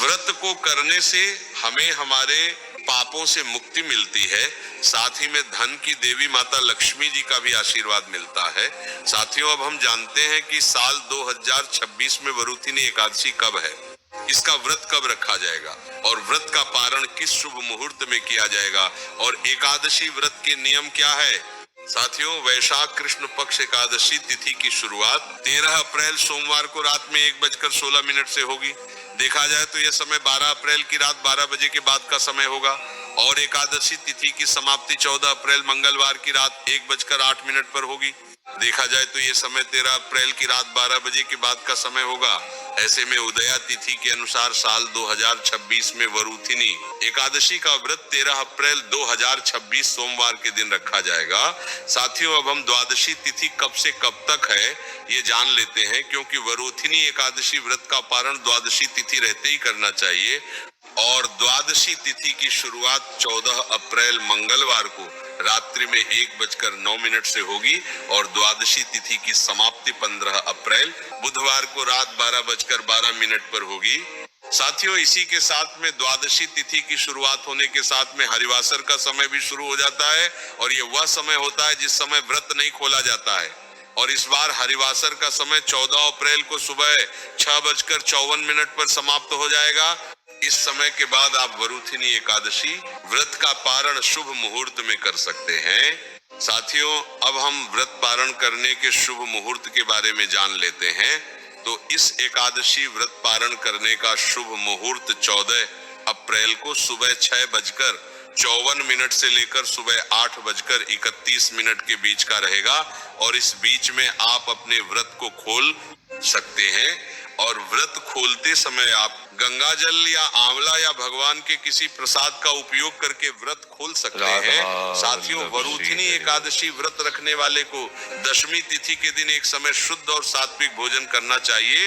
व्रत को करने से हमें हमारे पापों से मुक्ति मिलती है, साथ ही में धन की देवी माता लक्ष्मी जी का भी आशीर्वाद मिलता है। साथियों, अब हम जानते हैं कि साल 2026 में वरुथिनी एकादशी कब है, इसका व्रत कब रखा जाएगा और व्रत का पारण किस शुभ मुहूर्त में किया जाएगा और एकादशी व्रत के नियम क्या है। साथियों, वैशाख कृष्ण पक्ष एकादशी तिथि की शुरुआत 13 अप्रैल सोमवार को रात में 1:16 से होगी। देखा जाए तो यह समय 12 अप्रैल की रात 12 बजे के बाद का समय होगा और एकादशी तिथि की समाप्ति 14 अप्रैल मंगलवार की रात 1:08 पर होगी। देखा जाए तो यह समय 13 अप्रैल की रात 12 बजे के बाद का समय होगा। ऐसे में उदया तिथि के अनुसार साल 2026 में वरुथिनी एकादशी का व्रत 13 अप्रैल 2026 सोमवार के दिन रखा जाएगा। साथियों, अब हम द्वादशी तिथि कब से कब तक है ये जान लेते हैं, क्योंकि वरुथिनी एकादशी व्रत का पारण द्वादशी तिथि रहते ही करना चाहिए और द्वादशी तिथि की शुरुआत 14 अप्रैल मंगलवार को रात्रि में 1:09 से होगी और द्वादशी तिथि की समाप्ति 15 अप्रैल बुधवार को रात 12:12 पर होगी। साथियों, इसी के साथ में द्वादशी तिथि की शुरुआत होने के साथ में हरिवासर का समय भी शुरू हो जाता है और ये वह समय होता है जिस समय व्रत नहीं खोला जाता है और इस बार हरिवासर का समय 14 अप्रैल को सुबह 6:54 पर समाप्त हो जाएगा। इस समय के बाद आप वरुथिनी एकादशी व्रत का पारण शुभ मुहूर्त में कर सकते हैं। साथियों, अब हम व्रत पारण करने के शुभ मुहूर्त के बारे में जान लेते हैं। तो इस एकादशी व्रत पारण करने का शुभ मुहूर्त 14 अप्रैल को सुबह 6:54 से लेकर सुबह 8:31 के बीच का रहेगा और इस बीच में आप अपने व्रत को खोल सकते हैं और व्रत खोलते समय आप गंगा जल या आंवला या भगवान के किसी प्रसाद का उपयोग करके व्रत खोल सकते हैं। साथियों, वरुथिनी एकादशी व्रत रखने वाले को दशमी तिथि के दिन एक समय शुद्ध और सात्विक भोजन करना चाहिए।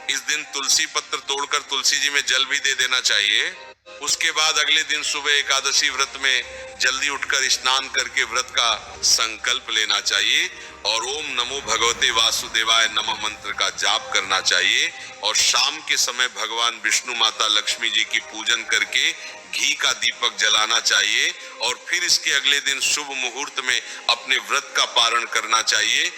इस दिन तुलसी पत्र तोड़कर तुलसी जी में जल भी दे देना चाहिए। उसके बाद अगले दिन सुबह एकादशी व्रत में जल्दी उठकर स्नान करके व्रत का संकल्प लेना चाहिए और ओम नमो भगवते वासुदेवाय नमः मंत्र का जाप करना चाहिए और शाम के समय भगवान विष्णु माता लक्ष्मी जी की पूजन करके घी का दीपक जलाना चाहिए और फिर इसके अगले दिन शुभ मुहूर्त में अपने व्रत का पारण करना चाहिए।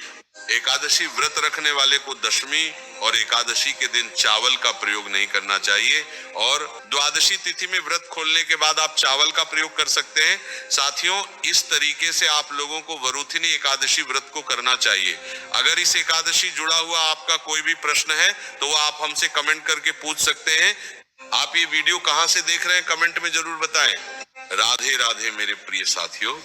एकादशी व्रत रखने वाले को दशमी और एकादशी के दिन चावल का प्रयोग नहीं करना चाहिए और द्वादशी तिथि में व्रत खोलने के बाद आप चावल का प्रयोग कर सकते हैं। साथियों, इस तरीके से आप लोगों को वरुथिनी एकादशी व्रत को करना चाहिए। अगर इस एकादशी जुड़ा हुआ आपका कोई भी प्रश्न है तो वो आप हमसे कमेंट करके पूछ सकते हैं। आप ये वीडियो कहां से देख रहे हैं कमेंट में जरूर बताएं। राधे राधे मेरे प्रिय साथियों।